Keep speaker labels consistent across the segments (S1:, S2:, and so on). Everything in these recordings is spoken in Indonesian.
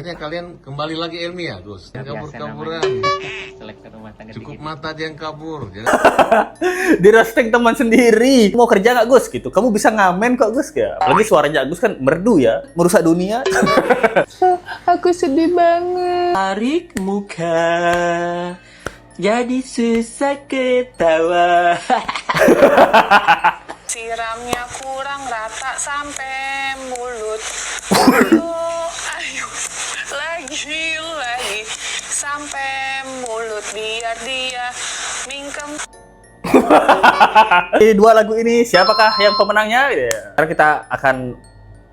S1: Akhirnya kalian kembali lagi Elmi ya, Gus? Yang kabur-kaburan. Cukup mata aja yang kabur.
S2: Di roasting teman sendiri. Mau kerja nggak Gus? Gitu. Kamu bisa ngamen kok Gus ya. Apalagi suaranya Agus kan merdu ya, merusak dunia.
S3: Aku sedih banget.
S4: Tarik muka, jadi susah ketawa.
S3: Siramnya kurang rata sampai mulut. Ayo, lagi sampai mulut biar dia mingkem.
S2: Di dua lagu ini siapakah yang pemenangnya? Sekarang kita akan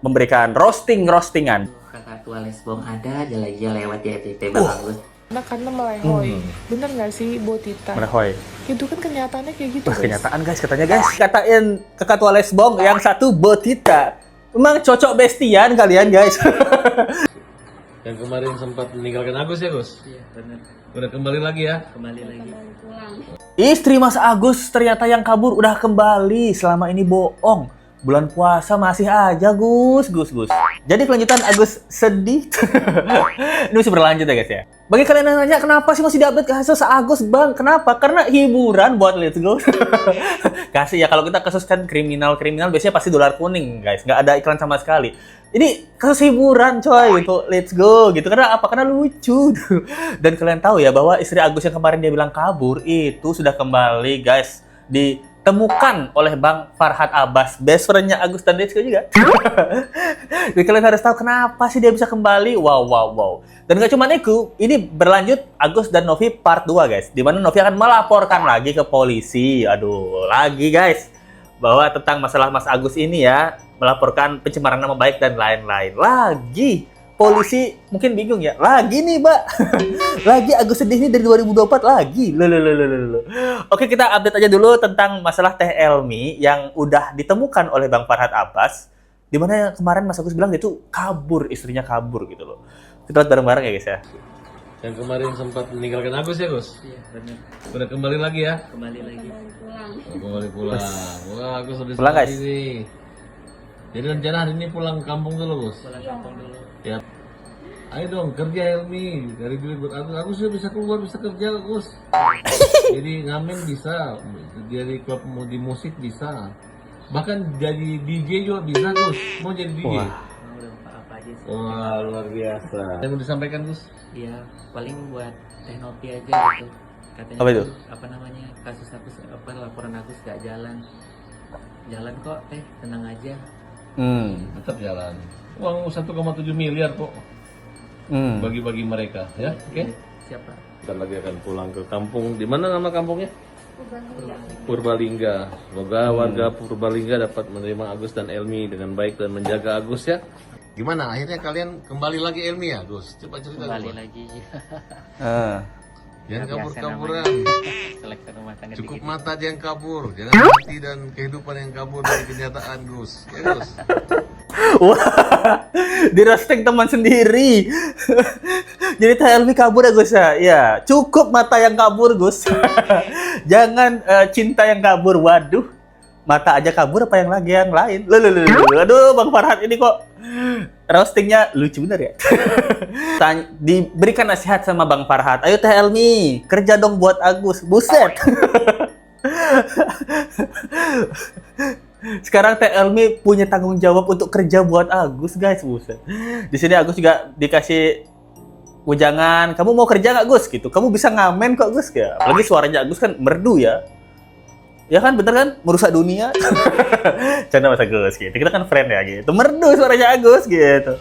S2: memberikan roastingan.
S4: Kakak tua lesbong ada aja lagi lewat di FTP Bang Agus.
S3: Karena melehoi. Bener nggak sih Botita?
S2: Melehoi.
S3: Itu kan kenyataannya kayak gitu.
S2: Wah, kenyataan guys, katanya guys. Katain kakak tua lesbong, yang satu Botita. Emang cocok bestian kalian guys.
S1: Yang kemarin sempat meninggalkan Agus ya, Gus?
S4: Iya benar.
S1: Udah kembali lagi ya?
S4: Kembali lagi.
S2: Istri Mas Agus ternyata yang kabur udah kembali. Selama ini bohong. Bulan puasa masih aja Gus. Jadi kelanjutan Agus sedih. Ini masih berlanjut ya guys ya. Bagi kalian yang nanya kenapa sih masih diupdate kasus Agus Bang? Kenapa? Karena hiburan buat Let's Go. Kasih ya, kalau kita kasus kan kriminal biasanya pasti dolar kuning guys. Nggak ada iklan sama sekali. Ini kasus hiburan coy gitu. Let's Go gitu. Karena apa? Karena lucu. Dan kalian tahu ya bahwa istri Agus yang kemarin dia bilang kabur itu sudah kembali guys. Ditemukan oleh Bang Farhad Abbas, best friend-nya Agus dan Let's Go juga. Jadi kalian harus tahu kenapa sih dia bisa kembali. Wow. Dan gak cuma itu, ini berlanjut Agus dan Novi part 2 guys. Dimana Novi akan melaporkan lagi ke polisi. Aduh, lagi guys. Bahwa tentang masalah Mas Agus ini ya, melaporkan pencemaran nama baik dan lain-lain. Lagi. Polisi mungkin bingung ya. Lagi nih, Mbak. Lagi Agus sedih nih dari 2024 lagi. Loh. Oke, kita update aja dulu tentang masalah Teh Elmi yang udah ditemukan oleh Bang Farhad Abbas. Dimana kemarin Mas Agus bilang dia tuh kabur, istrinya kabur gitu loh. Kita lihat bareng-bareng ya guys ya.
S1: Yang kemarin sempat meninggalkan Agus ya, Gus?
S4: Iya benar.
S1: Udah kembali lagi ya?
S4: Kembali lagi.
S1: Kembali pulang. Wah, Agus udah
S2: Pulang, guys.
S1: ini. Jadi rencana hari ini pulang kampung dulu, Gus?
S4: Pulang kampung dulu.
S1: Ya. Ayo dong kerja Elmi. Dari dulu buat Agus sudah bisa keluar, bisa kerja Gus. Jadi ngamen bisa, jadi klub di musik bisa. Bahkan jadi DJ juga bisa Gus. Mau jadi DJ?
S2: Wah.
S4: Udah apa aja sih.
S1: Wah, luar biasa. Yang mau disampaikan Gus?
S4: Iya, paling buat Teknopi aja gitu. Katanya
S2: Apa itu?
S4: Apa namanya? Kasus aku laporan aku gak jalan. Jalan kok, tenang aja.
S1: Tetap jalan. Uang 1,7 miliar kok bagi-bagi mereka ya. Oke.
S4: Siapa?
S1: Kita lagi akan pulang ke kampung. Di mana nama kampungnya? Purbalingga. Semoga warga Purbalingga dapat menerima Agus dan Elmi dengan baik dan menjaga Agus ya. Gimana? Akhirnya kalian kembali lagi Elmi ya, Gus? Coba cerita
S4: Kembali
S1: dulu.
S4: lagi.
S1: Jangan kabur-kaburan.
S4: Selektor rumah tangga
S1: Cukup
S4: dikit.
S1: mata aja yang kabur. Jangan hati dan kehidupan yang kabur dari kenyataan, Gus. Ya, Gus?
S2: Wah, di roasting teman sendiri. Jadi Teh Elmi kabur ya Gus ya? Ya, cukup mata yang kabur Gus. Jangan cinta yang kabur. Waduh, mata aja kabur apa yang lagi yang lain? Loh. Aduh, Bang Farhad ini kok roastingnya lucu bener ya. Diberikan nasihat sama Bang Farhad. Ayo Teh Elmi, kerja dong buat Agus. Buset. Sekarang Teh Elmi punya tanggung jawab untuk kerja buat Agus, guys. Buset. Di sini Agus juga dikasih ujangan, kamu mau kerja nggak Gus? Gitu. Kamu bisa ngamen kok Gus ya. Apalagi suaranya Agus kan merdu ya. Ya kan, bener kan? Merusak dunia. Canda Mas Agus gitu. Kita kan friend ya gitu. Merdu suaranya Agus gitu.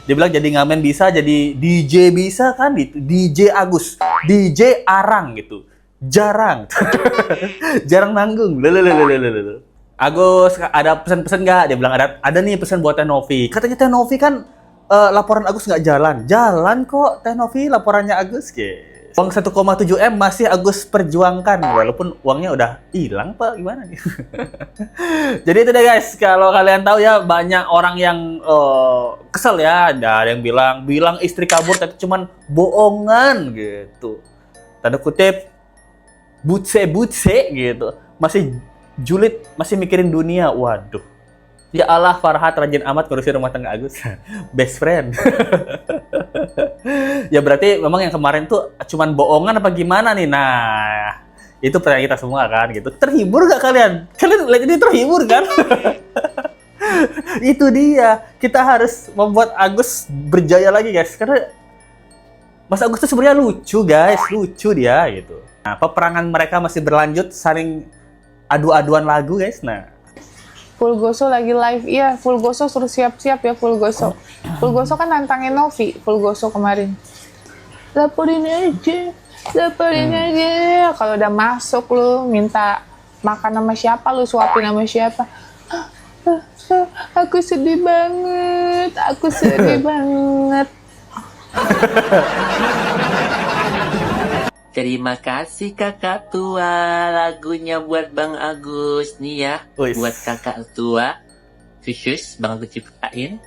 S2: Dia bilang jadi ngamen bisa, jadi DJ bisa kan gitu. DJ Agus, DJ Arang gitu. Jarang. Jarang nanggung. Loh. Agus, ada pesan-pesan nggak? Dia bilang ada nih pesan buat Teh Novi. Katanya Teh Novi kan laporan Agus nggak jalan. Jalan kok Teh Novi laporannya Agus. Uang 1,7 M masih Agus perjuangkan. Walaupun uangnya udah hilang Pak. Gimana nih? Jadi itu deh guys. Kalau kalian tahu ya banyak orang yang kesel ya. Ada yang bilang istri kabur tapi cuman bohongan gitu. Tanda kutip butse gitu. Masih julid, masih mikirin dunia. Waduh. Ya Allah, Farhat rajin amat ngurusin rumah tangga Agus. Best friend. Ya berarti memang yang kemarin tuh cuman bohongan apa gimana nih? Nah, itu pertanyaan kita semua kan gitu. Terhibur gak kalian? Kalian lihat ini terhibur kan? Itu dia. Kita harus membuat Agus berjaya lagi guys. Karena Mas Agus tuh sebenarnya lucu guys. Lucu dia gitu. Nah, peperangan mereka masih berlanjut. Saling adu-aduan lagu guys. Nah,
S3: Full Goso lagi live. Iya, Full Goso suruh siap-siap ya Full Goso. Full Goso kan nantangin Novi, Full Goso kemarin. Laporin aja. Kalau udah masuk lu minta makan sama siapa, lu suapin sama siapa. Aku sedih banget.
S4: Terima kasih kakak tua, lagunya buat Bang Agus nih ya.
S2: Wis.
S4: Buat kakak tua, khusus Bang Agus ciptain.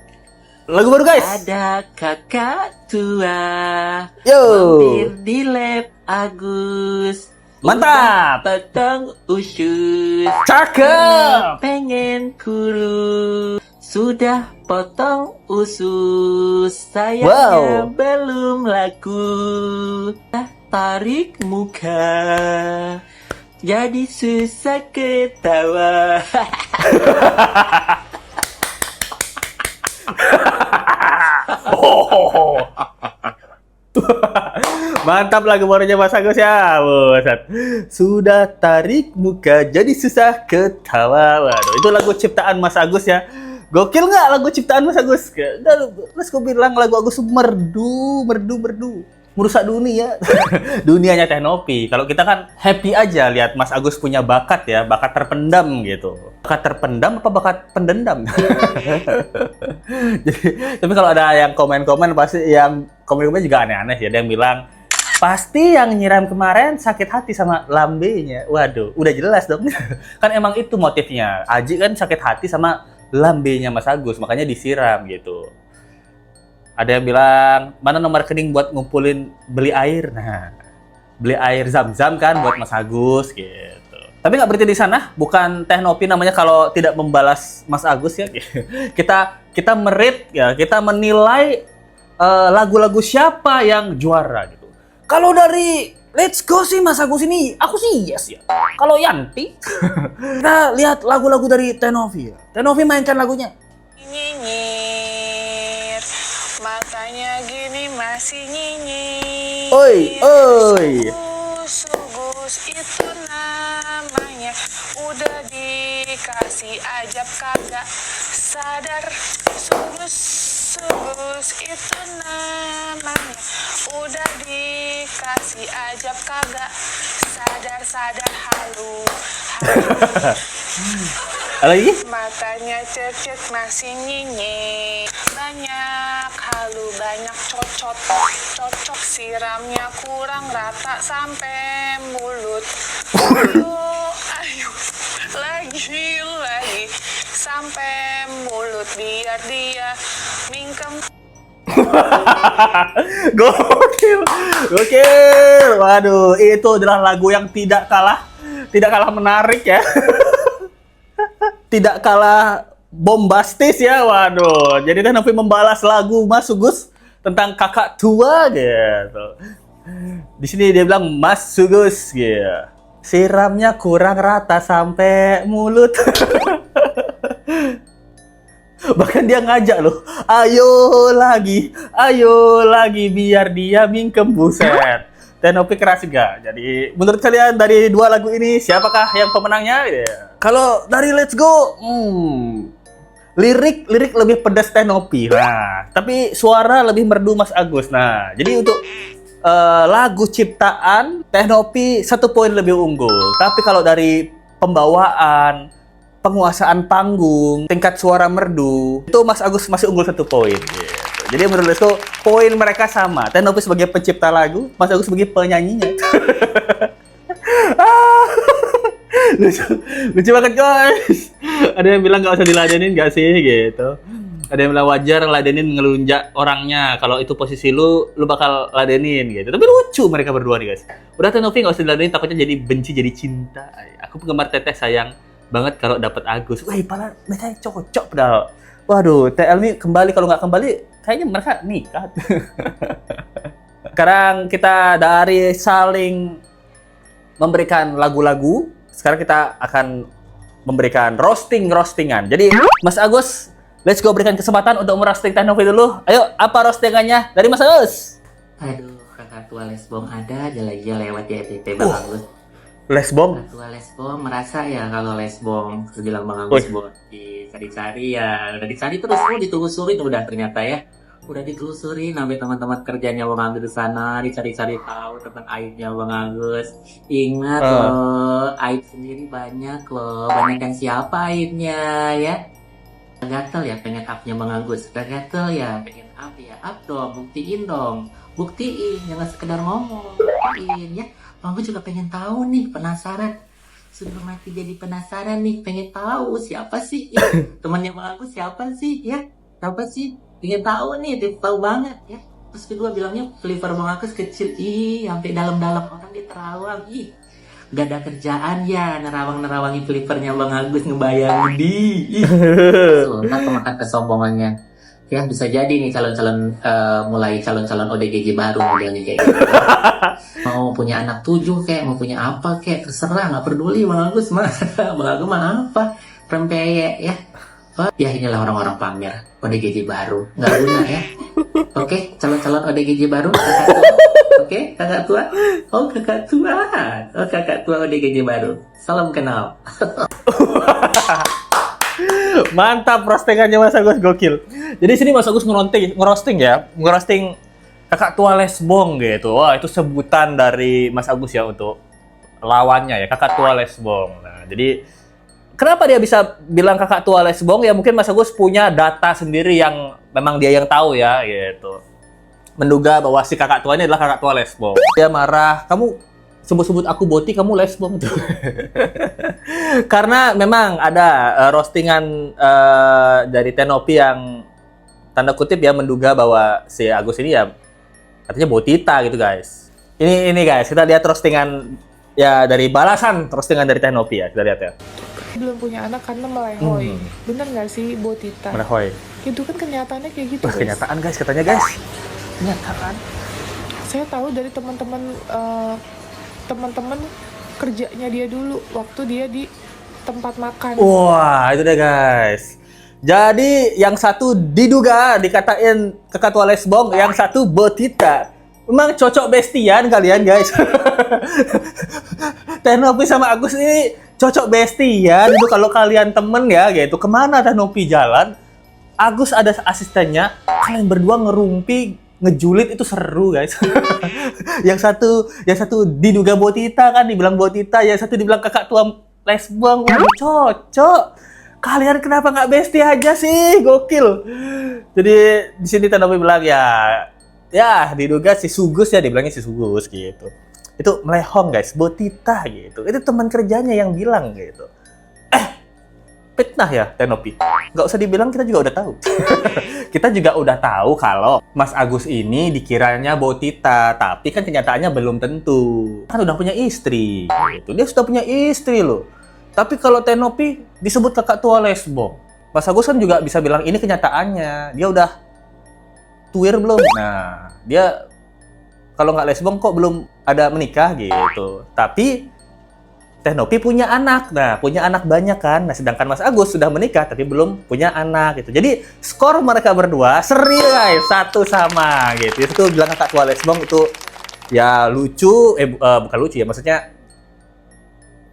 S2: lagu baru guys.
S4: Ada kakak tua,
S2: Yo.
S4: mampir di lab Agus.
S2: Mantap.
S4: Udah potong usus,
S2: Cakep.
S4: pengen kurus. Sudah potong usus, sayangnya
S2: Wow.
S4: belum laku. Tarik muka, jadi susah ketawa.
S2: Mantap lagu barunya Mas Agus ya. Buset. Sudah tarik muka jadi susah ketawa. Waduh, itu lagu ciptaan Mas Agus ya. Gokil nggak lagu ciptaan Mas Agus? Terus gue bilang lagu Agus merdu. Merusak dunia. Dunianya Teknopi. Kalau kita kan happy aja lihat Mas Agus punya bakat ya, bakat terpendam gitu. Bakat terpendam apa bakat pendendam? Jadi, tapi kalau ada yang komen-komen pasti yang komen-komen juga aneh-aneh ya. Ada yang bilang pasti yang nyiram kemarin sakit hati sama lambenya. Waduh, udah jelas dong. Kan emang itu motifnya. Aji kan sakit hati sama lambenya Mas Agus, makanya disiram gitu. Ada yang bilang, mana nomor rekening buat ngumpulin beli air? Nah, beli air Zam-Zam kan buat Mas Agus gitu. Tapi nggak berhenti di sana, bukan Teknopi namanya kalau tidak membalas Mas Agus ya. Kita merit ya, kita menilai lagu-lagu siapa yang juara gitu. Kalau dari Let's Go sih Mas Agus ini, aku sih yes ya. Kalau Yanti, kita lihat lagu-lagu dari Teknopi ya. Teknopi mainkan lagunya.
S3: Nyinyir, matanya gini masih nyinyir.
S2: Oi.
S3: Sugus itu namanya, udah dikasih ajab kagak sadar. Sugus itu namanya, udah dikasih ajab kagak sadar halu.
S2: Lagi?
S3: Matanya cercet masih nyinyir, banyak halu, banyak cocok siramnya kurang rata sampai mulut. Ayo lagi sampai mulut biar dia mingkem.
S2: Gokil. Waduh, itu adalah lagu yang tidak kalah menarik ya. Tidak kalah bombastis ya. Waduh, jadi Teknopi membalas lagu Mas Sugus tentang kakak tua gitu. Di sini dia bilang Mas Sugus gitu. Siramnya kurang rata sampai mulut. Bahkan dia ngajak loh, ayo lagi biar dia mingkem, buset. Teknopi keras juga. Jadi menurut kalian dari dua lagu ini siapakah yang pemenangnya? Kalau dari Let's Go, lirik lebih pedas Teknopi. Nah, tapi suara lebih merdu Mas Agus. Nah, jadi untuk lagu ciptaan Teknopi 1 poin lebih unggul. Tapi kalau dari pembawaan, penguasaan panggung, tingkat suara merdu, itu Mas Agus masih unggul 1 poin. Gitu. Jadi menurut itu poin mereka sama. Teknopi sebagai pencipta lagu, Mas Agus sebagai penyanyinya. Lucu banget guys. Ada yang bilang nggak usah diladenin nggak sih gitu. Ada yang bilang wajar ladenin ngelunjak orangnya. Kalau itu posisi lu bakal ladenin gitu. Tapi lucu mereka berdua nih guys. Udah Teknopi nggak usah diladenin, takutnya jadi benci jadi cinta. Aku penggemar Teteh sayang banget kalau dapat Agus. Wih, padahal mereka cocok padahal. Waduh, TLM kembali, kalau nggak kembali kayaknya mereka nikah. Sekarang kita dari saling memberikan lagu-lagu, sekarang kita akan memberikan roastingan. Jadi Mas Agus, let's go berikan kesempatan untuk merosting Teh Novi dulu. Ayo, apa roastingannya dari Mas Agus?
S4: Aduh, kakak tua lesbong ada aja lagi lewat di FTP Bang Agus.
S2: Lesbom.
S4: Kakak tua lesbong merasa ya kalau lesbong bilang Bang Agus buat dicari-cari ya, udah dicari terus, ditelusurin udah ternyata ya. Udah ditelusurin sampai teman-teman kerjanya Bang Agus di sana, dicari-cari tahu tentang aibnya Bang Agus. Ingat loh, aib sendiri banyak loh, banyak yang siapa aibnya ya. Gatel ya pengen upnya Bang Agus, gatel ya pengen up ya, up dong, buktiin dong, buktiin, jangan sekedar ngomong, buktiin ya. Bang Agus juga pengen tahu nih, penasaran. Sebelum mati jadi penasaran nih, pengen tahu siapa sih ya? Temannya Bang Agus siapa sih ya? Siapa sih? Pengen tahu nih, tahu banget ya. Terus kedua bilangnya flavor Bang Agus kecil, sampai dalam-dalam orang dia terawang, gak ada kerjaan ya nerawang-nerawangin flavornya Bang Agus, ngebayangin ntar kemakan kesombongannya. Ya bisa jadi nih calon-calon mulai calon-calon ODGJ baru modelnya kayak gitu. Mau punya anak 7 kayak, mau punya apa kayak, terserah, nggak peduli Bang Agus mah. Bang Agus mah apa, rempeyek ya. Ya inilah orang-orang pamer ODGJ baru, nggak guna ya. Oke, calon-calon ODGJ baru, kakak tua. Oke, kakak tua. Oh kakak tua, oh kakak tua ODGJ baru. Salam kenal.
S2: Mantap roastingannya Mas Agus, gokil. Jadi sini Mas Agus ngerosting kakak tua lesbong gitu. Wah, itu sebutan dari Mas Agus ya untuk lawannya ya, kakak tua lesbong. Nah, jadi kenapa dia bisa bilang kakak tua lesbong? Ya mungkin Mas Agus punya data sendiri yang memang dia yang tahu ya gitu. Menduga bahwa si kakak tua ini adalah kakak tua lesbong. Dia marah, kamu sebut-sebut aku Boti, kamu lesbong tuh. Karena memang ada roastingan dari Tenopi yang tanda kutip ya menduga bahwa si Agus ini ya katanya Botita gitu guys. Ini guys, kita lihat roastingan ya dari balasan roastingan dari Tenopi ya, kita lihat ya.
S3: Belum punya anak karena melehoy. Bener nggak sih Botita?
S2: Melehoy.
S3: Itu kan kenyataannya kayak gitu.
S2: Wah, kenyataan guys, katanya guys. Kenyataan.
S3: Saya tahu dari teman-teman kerjanya dia dulu waktu dia di tempat makan.
S2: Wah, itu deh guys. Jadi yang satu diduga dikatain kakak tua lesbong, yang satu Botita. Memang cocok bestian kalian guys. Tenopi sama Agus ini cocok bestian. Itu kalau kalian temen ya gitu. Kemana Tenopi jalan, Agus ada asistennya. Kalian berdua ngerumpi, ngejulit, itu seru guys. yang satu diduga Botita kan, dibilang Botita. Yang satu dibilang kakak tua lesbong. Waduh, cocok. Kalian kenapa nggak bestie aja sih? Gokil. Jadi di sini Tenopi bilang ya diduga si Sugus ya, dibilangnya si Sugus gitu. Itu melehong guys, Botita gitu. Itu teman kerjanya yang bilang gitu. Fitnah ya Tenopi. Nggak usah dibilang, kita juga udah tahu. Kita juga udah tahu kalau Mas Agus ini dikiranya Botita, tapi kan kenyataannya belum tentu. Kan udah punya istri gitu. Dia sudah punya istri loh. Tapi kalau Tenopi disebut kakak tua lesbong, Mas Agus kan juga bisa bilang ini kenyataannya. Dia udah tuir belum? Nah, dia kalau nggak lesbong kok belum ada menikah gitu. Tapi Tenopi punya anak. Nah, punya anak banyak kan. Nah, sedangkan Mas Agus sudah menikah tapi belum punya anak gitu. Jadi, skor mereka berdua seri guys, 1-1 gitu. Itu bilang kakak tua lesbong itu ya lucu, bukan lucu ya, maksudnya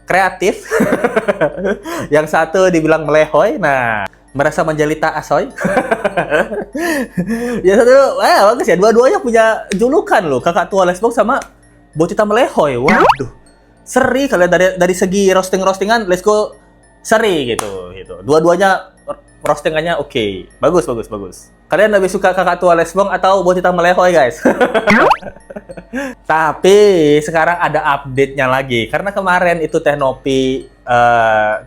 S2: kreatif. Yang satu dibilang melehoy. Nah, merasa menjelita asoy. Yang satu, bagus ya. Dua-duanya punya julukan loh. Kakak tua lesbong sama Botita melehoy. Waduh, seri kalian dari segi roastingan. Let's go seri gitu. Dua-duanya roastingannya oke. Bagus. Kalian lebih suka kakak tua lesbong atau Botita melehoy guys? Tapi sekarang ada update-nya lagi. Karena kemarin itu Tenopi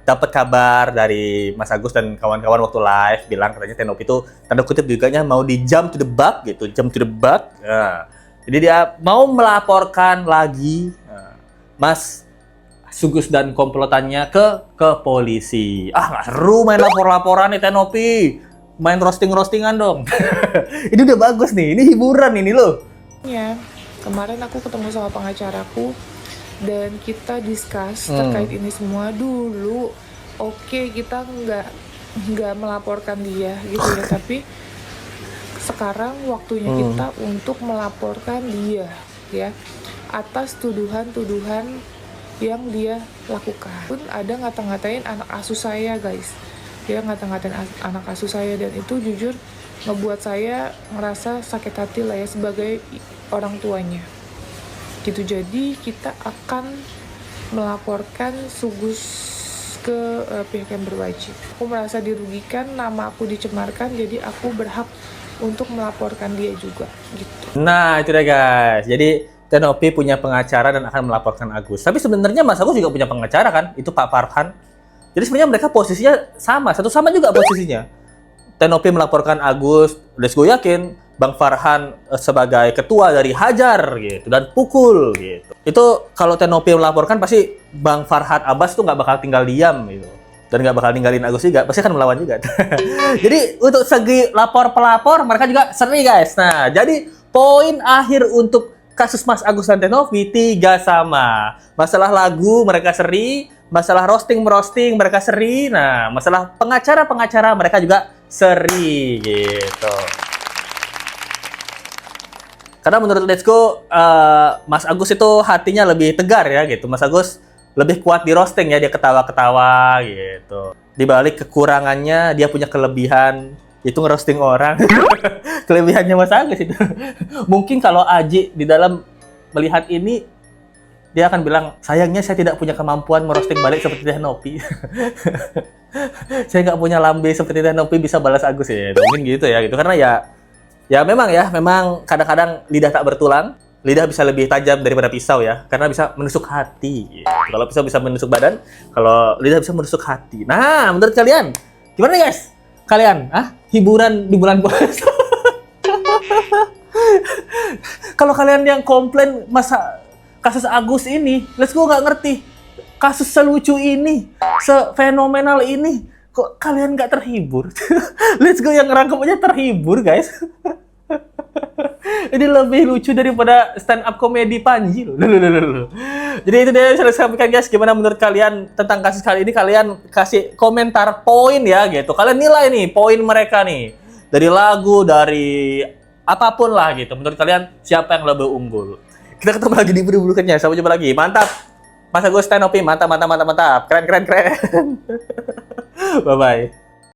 S2: dapat kabar dari Mas Agus dan kawan-kawan waktu live bilang katanya Tenopi itu tanda kutip juga mau di jump to the bug gitu, Nah, jadi dia mau melaporkan lagi Mas Sugus dan komplotannya ke polisi. Ah, nggak seru main lapor-laporan nih Tenopi. Main roasting-roastingan dong. Ini udah bagus nih, ini hiburan ini loh.
S3: Ya, kemarin aku ketemu sama pengacaraku dan kita discuss terkait ini semua dulu. Oke, kita nggak melaporkan dia gitu ya, tapi sekarang waktunya kita untuk melaporkan dia ya atas tuduhan-tuduhan yang dia lakukan. Pun ada ngata-ngatain anak asuh saya, guys. Dia ngata-ngatain anak asuh saya dan itu jujur ngebuat saya merasa sakit hati lah ya sebagai orang tuanya. Gitu, jadi kita akan melaporkan Sugus ke pihak yang berwajib. Aku merasa dirugikan, nama aku dicemarkan, jadi aku berhak untuk melaporkan dia juga gitu.
S2: Nah, itu deh guys. Jadi Tenopi punya pengacara dan akan melaporkan Agus. Tapi sebenarnya Mas Agus juga punya pengacara kan? Itu Pak Farhan. Jadi sebenarnya mereka posisinya sama, satu sama juga posisinya. Tenopi melaporkan Agus, udah gue yakin Bang Farhan sebagai ketua dari hajar gitu dan pukul gitu. Itu kalau Tenopi melaporkan pasti Bang Farhan Abbas tuh nggak bakal tinggal diam gitu. Dan nggak bakal ninggalin Agus juga, pasti akan melawan juga. Jadi untuk segi lapor pelapor mereka juga seri guys. Nah, jadi poin akhir untuk kasus Mas Agus dan Tenopi 3 sama. Masalah lagu mereka seri, masalah roasting-merosting mereka seri. Nah, masalah pengacara-pengacara mereka juga seri gitu. Karena menurut Let's Go, Mas Agus itu hatinya lebih tegar ya gitu. Mas Agus lebih kuat di roasting ya, dia ketawa-ketawa gitu. Di balik kekurangannya, dia punya kelebihan, itu ngerosting orang. Kelebihannya Mas Agus itu. Mungkin kalau Aji di dalam melihat ini, dia akan bilang, sayangnya saya tidak punya kemampuan merosting balik seperti Tenopi. Saya nggak punya lambe seperti Tenopi bisa balas Agus ya. Mungkin gitu ya gitu. Karena ya memang kadang-kadang lidah tak bertulang. Lidah bisa lebih tajam daripada pisau ya, karena bisa menusuk hati. Gitu. Kalau pisau bisa menusuk badan, kalau lidah bisa menusuk hati. Nah, menurut kalian, gimana nih guys? Kalian, hiburan di bulan puasa? Kalau kalian yang komplain masa kasus Agus ini, Let's Go nggak ngerti. Kasus selucu ini, sefenomenal ini, kok kalian nggak terhibur? Let's Go yang ngerangkep aja terhibur guys. Ini lebih lucu daripada stand up komedi Panji loh. Jadi itu dia saya sampaikan guys, gimana menurut kalian tentang kasus kali ini? Kalian kasih komentar poin ya gitu. Kalian nilai nih poin mereka nih. Dari lagu, dari apapun lah gitu. Menurut kalian siapa yang lebih unggul? Kita ketemu lagi di video berikutnya. Sampai jumpa lagi. Mantap. Mas Agus Tenopi, mantap. Keren. Bye bye.